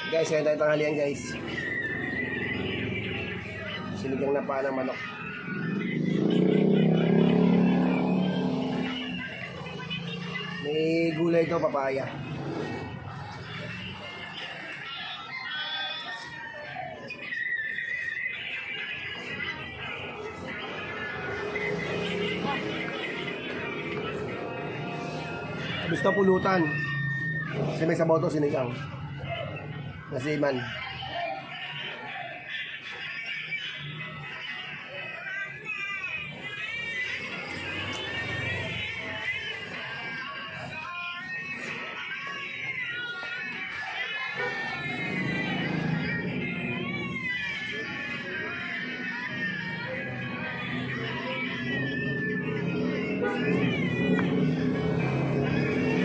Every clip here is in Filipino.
Guys, kaya tayo tanghalian guys. Sinigang na paa ng manok. May gulay ito, papaya. Gusto pulutan. Kasi may sabaw to, sinigang. Nasiman.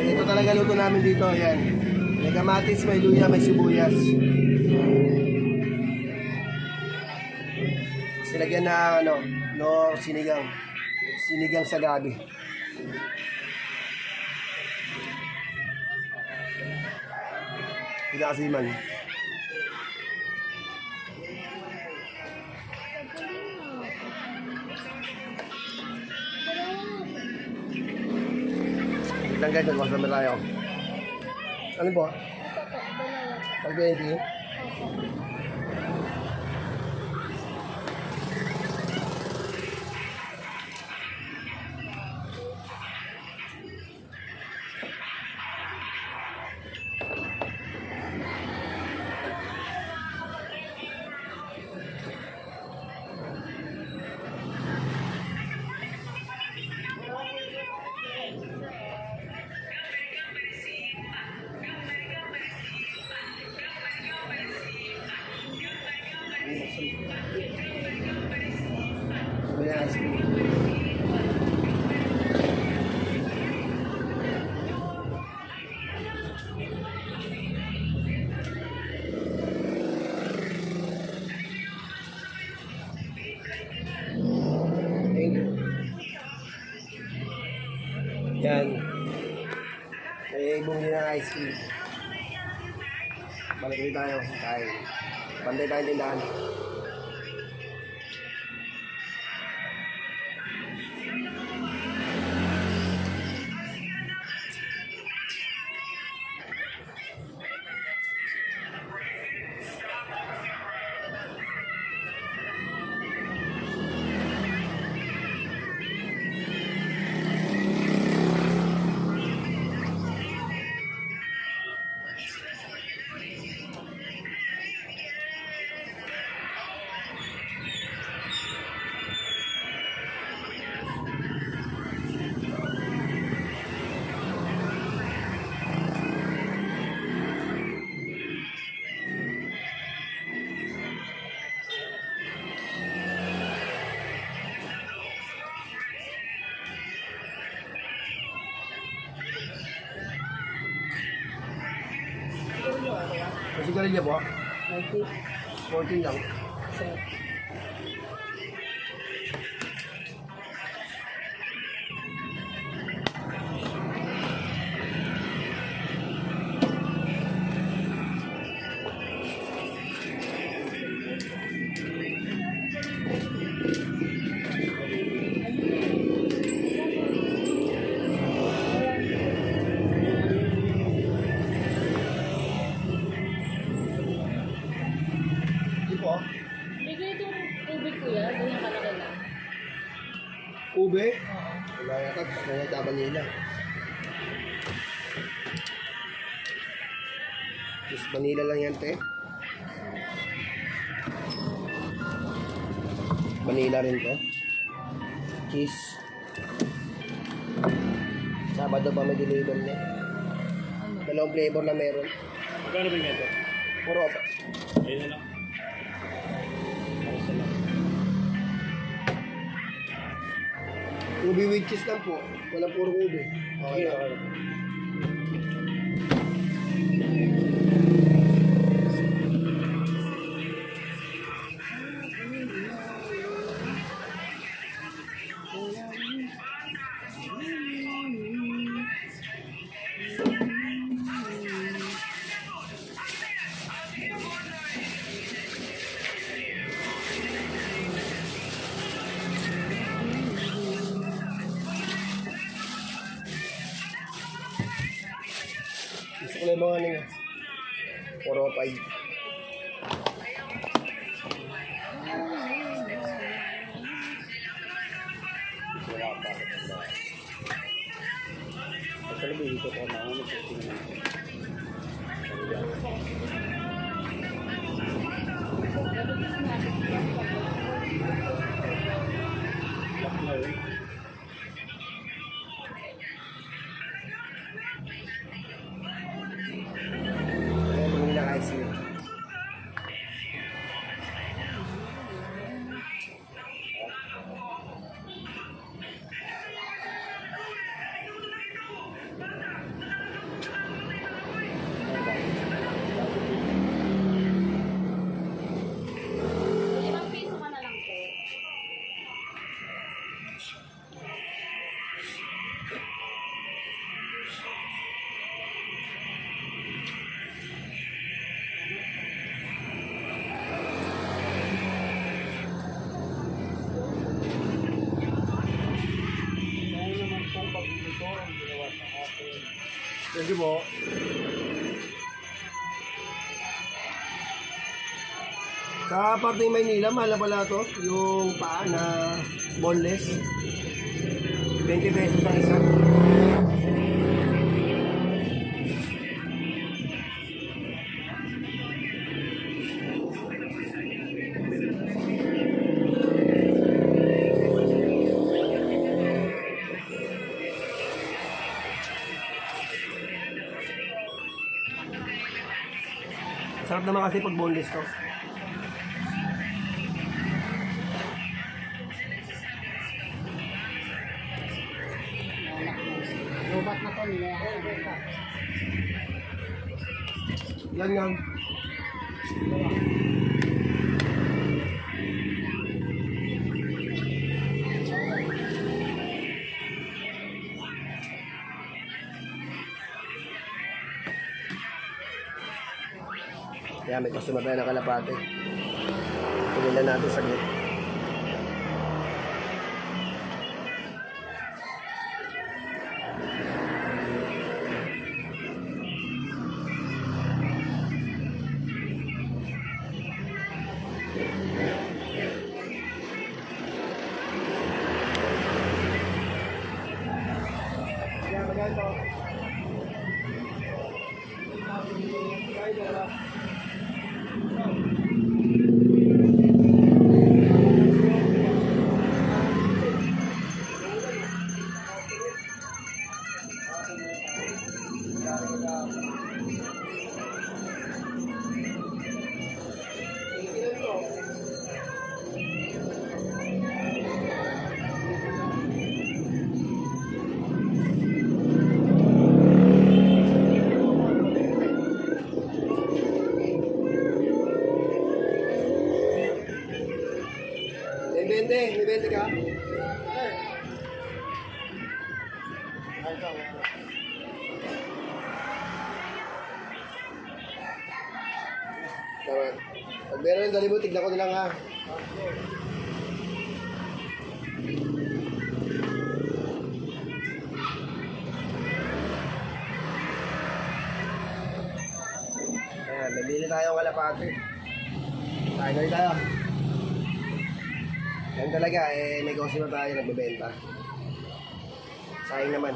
Ito talaga luto namin dito, ayan. May kamatis, may luya, may sibuyas. Silagyan na sinigang. Sinigang sa gabi. Pinakasiman. Lang guys, mag-customer tayo. Ano po? Pag-20? Sabi na ice cream. Thank you. Yan. May bumili ng ice cream. Balik ulit tayo. Tayo. Panday tayong tindahan. Kasi galing niya po? 90. 14 lang. Sir. Hindi po. Bigay itong tubig ko yan. Ganyan kalaki lang. Ube? Oo. Wala yata. Kaya taban nila. Just Manila lang yan, te. Manila rin to. Cheese. Sabado pa may deliver niya. Dalawang flavor na meron. Magkano ba yung ito? Puro pa. Ayun na lang. Ayos na lang. Ube with cheese lang po. Walang puro ube. Okay, okay. Gusto ko lang yung mga ano niya. 405. Wala pa. Ito lang dito ko na ano sa tingin. Lock na rin. Ayan, hindi na ICU. Limang piso ka na lang po. Kaya naman pong pag-ito ang ginawa sa akin. Thank you po. Sa parte ng Maynila, mahal na pala ito. Yung paa na boneless. 20 pesos ang isa. Sarap naman kasi pag boneless to. Lobat na to nila. Yan yan. Kaya may customer tayo ng kalapate. Tingnan natin saglit. May 20 ka? Tama. Pag meron yung dalibo, tignan ko na lang ha. Ayan, nabili tayo ng kalapate. Tayo tayo. Yan talaga, negosyo na tayo, nagbebenta. Sayang naman.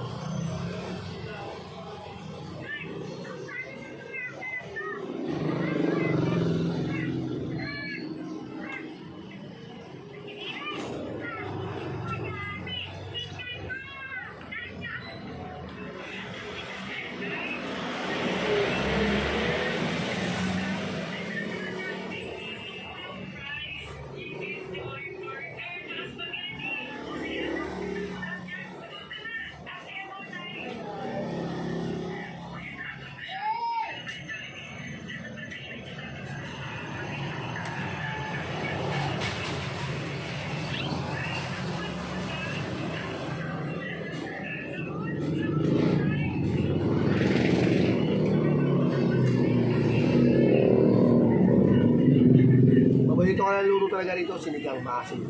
Paborito ko na luro talaga rito, sinigang maasim.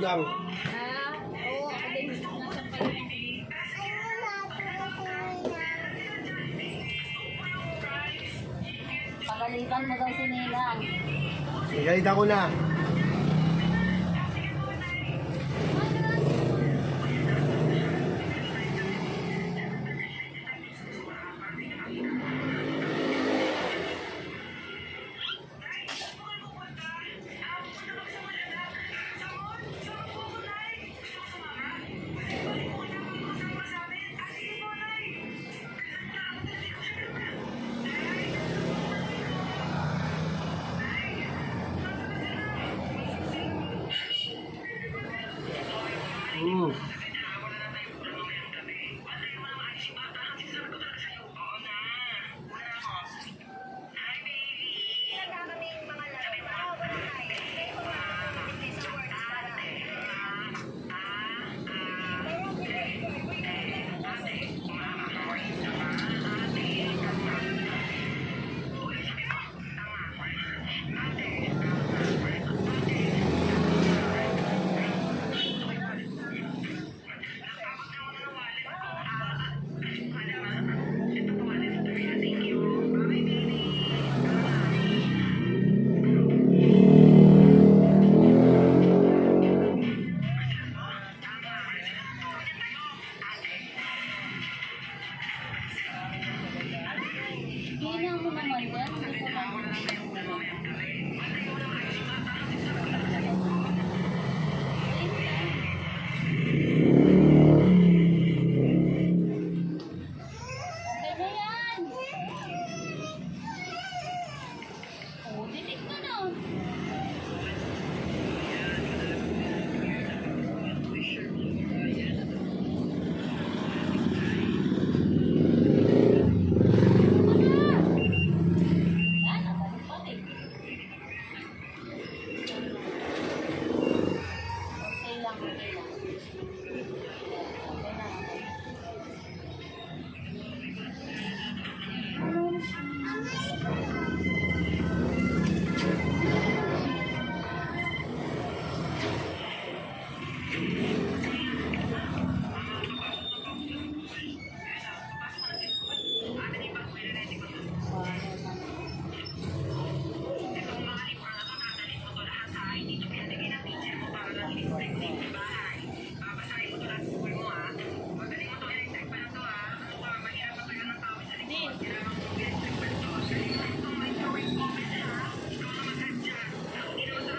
lang. Oo, ako din. Nasa kayo. Pagalitan mo daw si Nilang. Igalita ko na. Mm. Gina mo naman yan. Hindi ko lang. Okay na yan. Oh, titik na na. Yan, nakalipat eh. Okay lang, okay lang. Okay na, okay.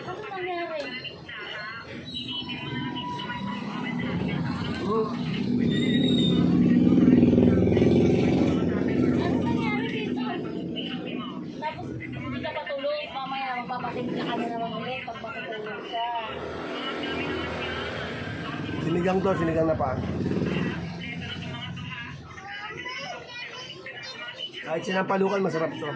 Ano nangyari? Ano nangyari dito? Tapos hindi ka patulog, mamaya magpapatimpla ka na naman ulit pag matutulog ka. Sinigang to, sinigang na pa. Kahit sinampalukan, masarap to.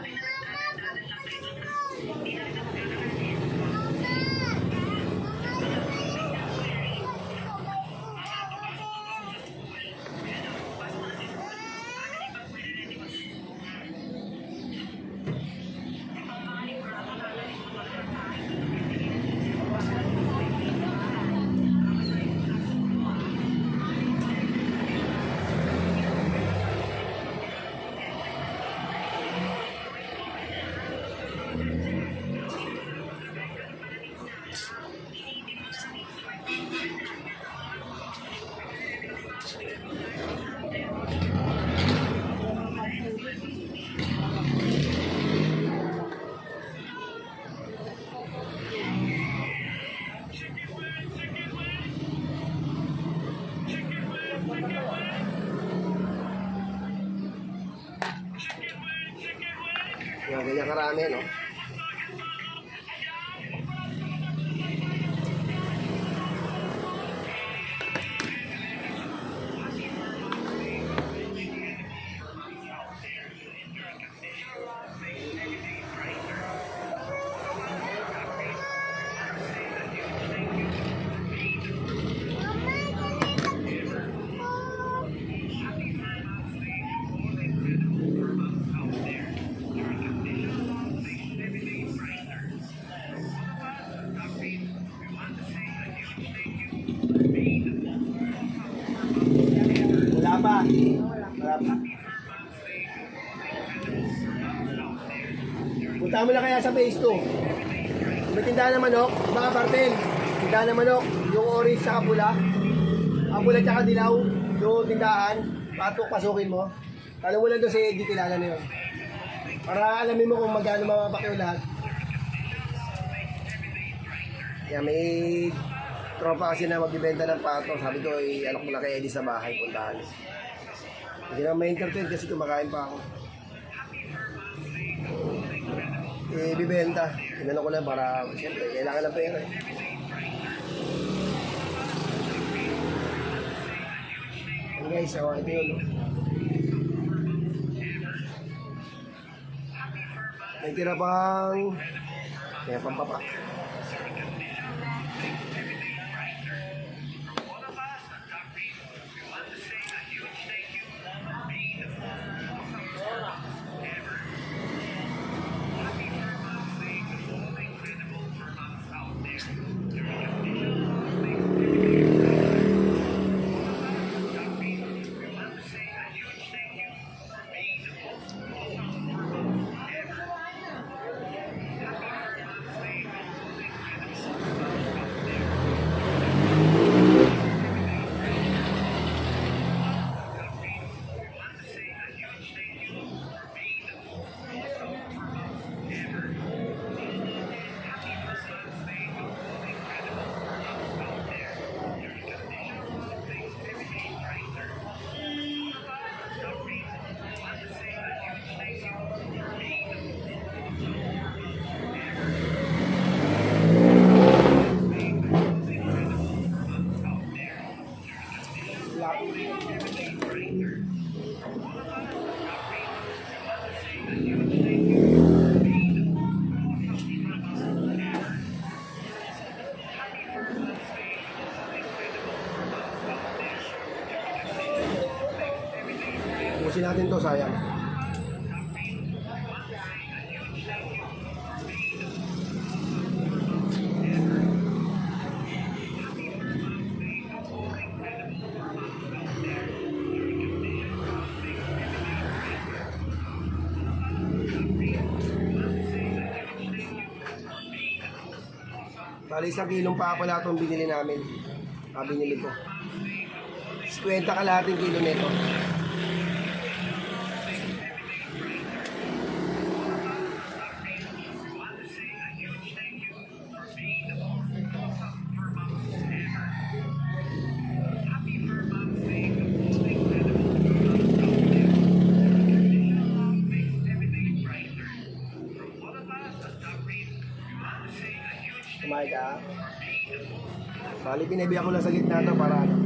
Yan, ganyan karami, no? Marap. Punta mo na kaya sa phase 2. May tindahan ng manok, baka parten. Tindahan ng manok, yung orange sa pula. Ang pula tsaka dilaw, yung tindahan, pasukin mo. Tanong mo lang doon si Eddie, kilala na yun. Para alamin mo kung magkano mapapakyo lahat. Yan, may tropa kasi na magbibenta ng pato. Sabi ko, alok mo na kay Eddie sa bahay, puntahan. Hindi na ma-entertain kasi kumakain pa ako. Bibenta. Tinanong ko lang para, siyempre, kailangan ng pera. Yan guys, ito yun. May tira pang pampapa. Ubusin natin to, sayang. Bali, 1 kilong pa pala itong binili namin. Binili ko. 50 kalahating kilo nito. Kumain ka. Bali, pinabiyak ko lang sa gitna to para ano.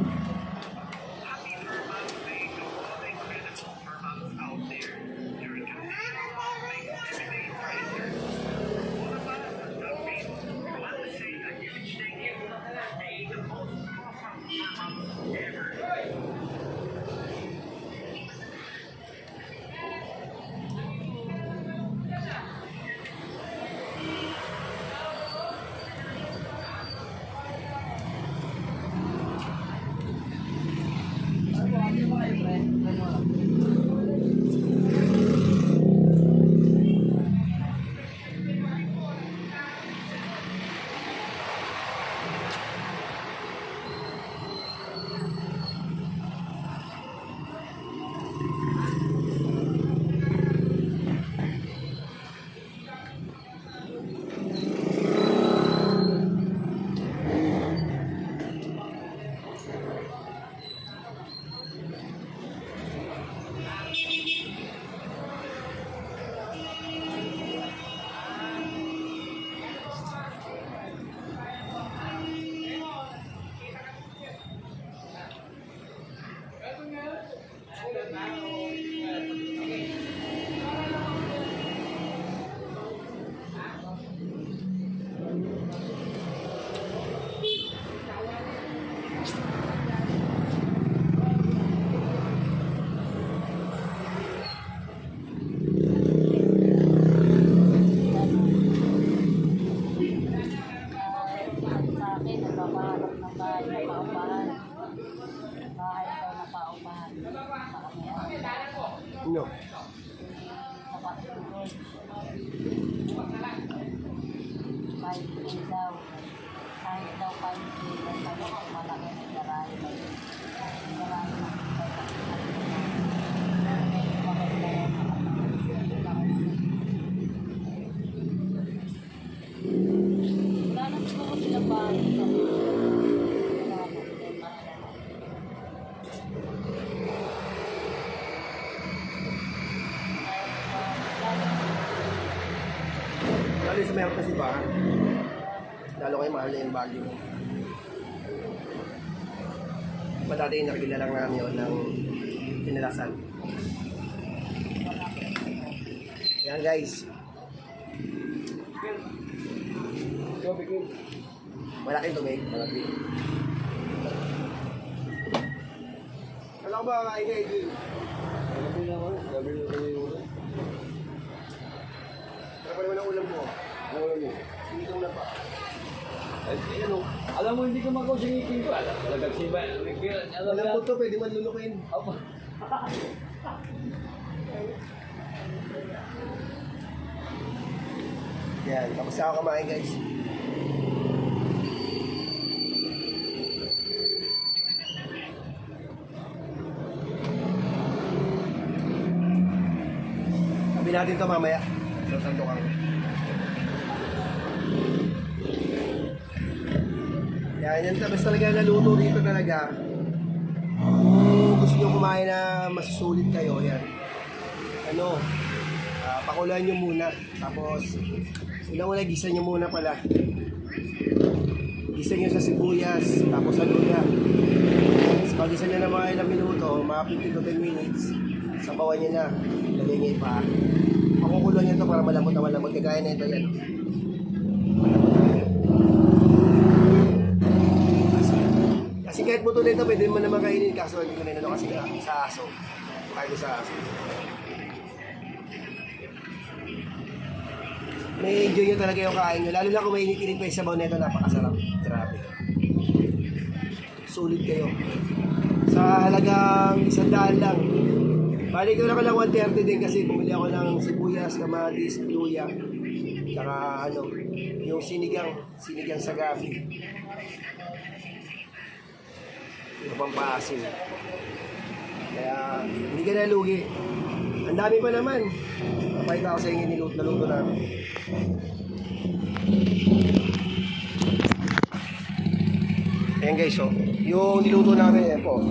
Nagpapahanap ng bahay na paupahan. Bahay daw na paupahan. No. Kahit daw. Kahit daw 5K, basta malaki ng garahe. Wala na siguro silang bahay sa Lalo sa mayroon kasi ba, lalo kayo mahal na yung value mo. Diba dati yung nakikita lang namin yun ng pinalasan. Yan guys. Malaking tumig. Malaki. Alam ko ba kakain ka, Eddie? Gabi naman. Gabi na kami ulo. Ano pa naman ang ulam mo? Ulo mo. Hindi ko na pa. Ay, ano? Alam mo, hindi ko magawa sa ngipin ko. Alam, talagang siba. Alam Alam mo ko to, pwede man lulukuin. Apa? Yan, tapos ako kumain guys. Sabi natin to mamaya. Sa sandukan. Yan tapos talaga naluto dito talaga. Kung gusto nyo kumain na masusulit kayo, yan. Ano, pakuluan nyo muna. Tapos, unang-una, gisa nyo muna pala. Gisa nyo sa sibuyas, tapos sa luya. Tapos pag-gisa nyo na mga ilang minuto, mga 15 to 10 minutes, sabawan nyo na. Lagay nyo pa. Pakukuluan nyo ito para malambot na malambot. Kagaya na ito yan. Kasi kahit buto na ito, pwede mo naman kainin. Kaso hindi ko na inano kasi sa aso. Kahit sa aso. May enjoy nyo talaga yung kain nyo. Lalo na kung mainit-init pa yung sabaw na ito, napakasarap. Grabe. Sulit kayo. Sa halagang 100 lang. Balik ko lang 130 din kasi bumili ako ng sibuyas, kamatis, luya. Saka ano, yung sinigang sa gabi. Yung pampasin. Kaya hindi ka nalugi. Ang dami pa naman. Papayta ako sa inyo naluto namin. Ayan guys, oh. Yung niluto namin, yan po.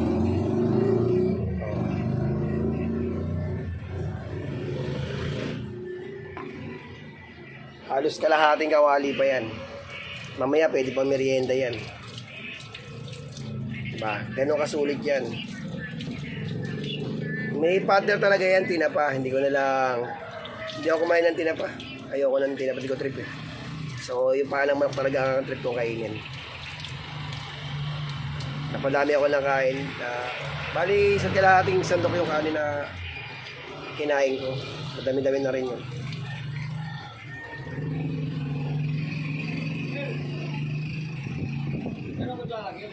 Halos kalahating kawali pa yan. Mamaya pwede pa merienda yan. Diba? Ganun kasulit yan. May partner talaga yan, tinapa. Hindi ako kumain ng tinapa. Ayoko ng tinapa, hindi ko trip eh. So, yung pa lang talaga ang trip kong kainin. Napadami ako ng kain. Bali, sa kalahating sandok yung kanin na kinain ko. Madami-dami na rin yun. Ano ko dyan lagi?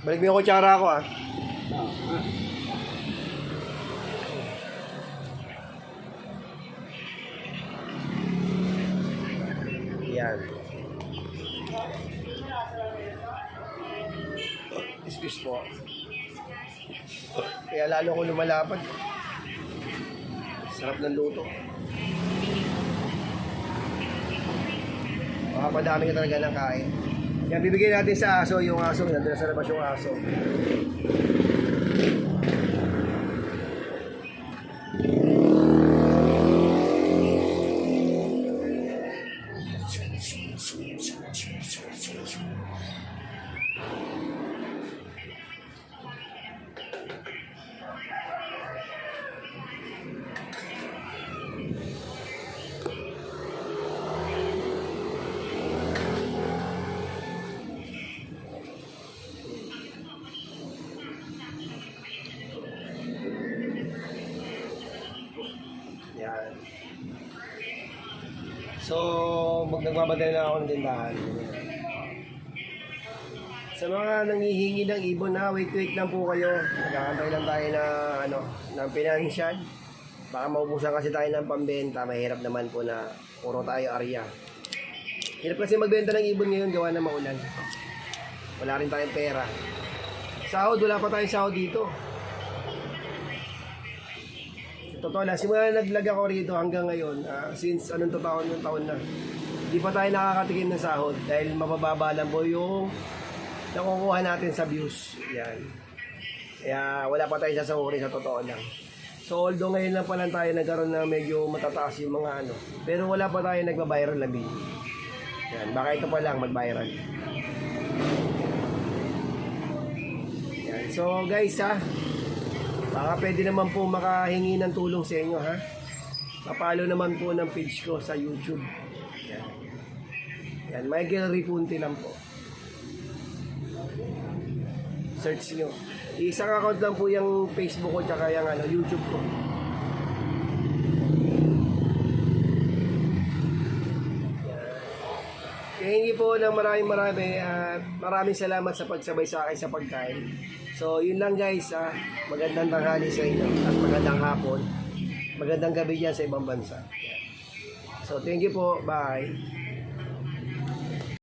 Balik mo yung kutsara ko ah. Yan. Excuse po. Kaya lalo ko lumalapad. Sarap ng luto. Makapadami ka talaga ng kain. Yan, bibigyan natin sa aso, yung aso, nandun sa labas yung aso. Yan. So, nagmamadali na ako ng tindahan. Sa mga nangihingi ng ibon na, wait lang po kayo. Nagkakantay lang tayo na, ng financial. Baka maubusan kasi tayo ng pambenta. Mahirap naman po na puro tayo area. Hirap kasi magbenta ng ibon ngayon, gawa na maulan. Wala rin tayong pera. Sahod, wala pa tayong sahod dito. Totoo lang, simula na naglag ako rito hanggang ngayon, since anong taon na, hindi pa tayo nakakatikim ng sahod dahil mabababa lang po yung nakukuha natin sa views. Yan. Kaya wala pa tayo sasahurin sa totoo lang. So although ngayon lang pa lang tayo nagkaroon na medyo matataas yung mga pero wala pa tayo nagba-viral na video. Yan, baka ito pa lang mag-viral. Yan. So guys baka pwede naman po makahingi ng tulong sa inyo Papalo naman po ng page ko sa YouTube. Yan. Yan, Michael Ripunti lang po. Search nyo. Isang account lang po yung Facebook ko tsaka yung YouTube ko. Hihingi po ng maraming salamat sa pagsabay sa akin sa pagkain. So, yun lang guys. Magandang tanghali sa inyo at magandang hapon. Magandang gabi dyan sa ibang bansa. So, thank you po. Bye.